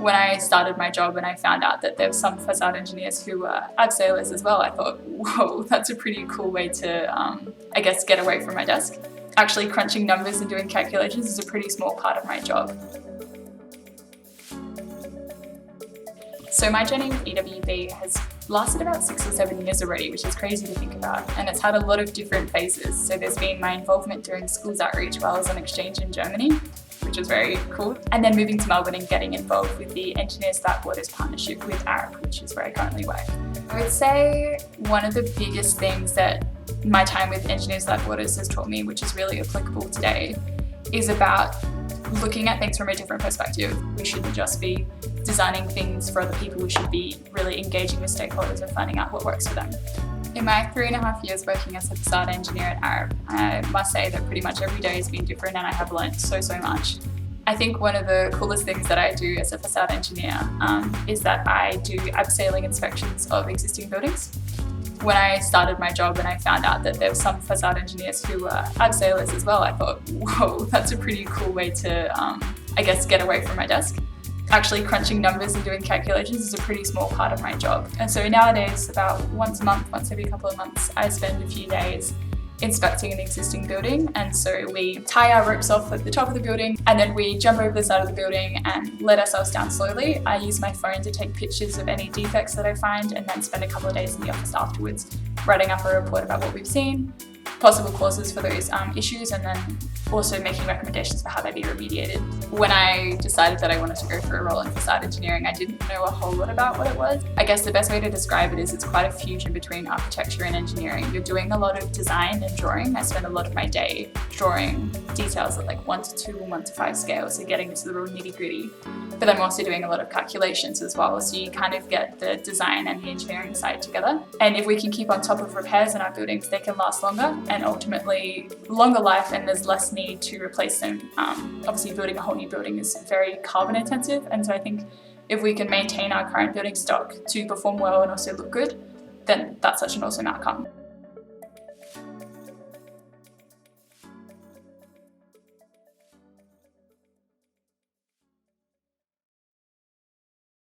When I started my job and I found out that there were some facade engineers who were abseilers as well, I thought, whoa, that's a pretty cool way to, I guess, get away from my desk. Actually, crunching numbers and doing calculations is a pretty small part of my job. So my journey with EWB has lasted about 6 or 7 years already, which is crazy to think about, and it's had a lot of different phases. So there's been my involvement during schools outreach while I was on exchange in Germany, which was very cool, and then moving to Melbourne and getting involved with the Engineers Without Borders partnership with ARAP, which is where I currently work. I would say one of the biggest things that my time with Engineers Without Borders has taught me, which is really applicable today, is about looking at things from a different perspective. We shouldn't just be designing things for other people, we should be really engaging with stakeholders and finding out what works for them. In my 3.5 years working as a facade engineer at ARAP, I must say that pretty much every day has been different and I have learnt so much. I think one of the coolest things that I do as a facade engineer is that I do abseiling inspections of existing buildings. When I started my job and I found out that there were some facade engineers who were abseilers as well, I thought, whoa, that's a pretty cool way to, I guess, get away from my desk. Actually, crunching numbers and doing calculations is a pretty small part of my job. And so nowadays, about once a month, once every couple of months, I spend a few days inspecting an existing building. And so we tie our ropes off at the top of the building and then we jump over the side of the building and let ourselves down slowly. I use my phone to take pictures of any defects that I find and then spend a couple of days in the office afterwards writing up a report about what we've seen, possible causes for those issues, and then also making recommendations for how they be remediated. When I decided that I wanted to go for a role in facade engineering, I didn't know a whole lot about what it was. I guess the best way to describe it is it's quite a fusion between architecture and engineering. You're doing a lot of design and drawing. I spend a lot of my day drawing details at like 1:2 and 1:5 scale, so getting into the real nitty-gritty. But I'm also doing a lot of calculations as well, so you kind of get the design and the engineering side together. And if we can keep on top of repairs in our buildings, they can last longer and ultimately longer life, and there's less need to replace them. Obviously building a whole new building is very carbon intensive, and so I think if we can maintain our current building stock to perform well and also look good, then that's such an awesome outcome.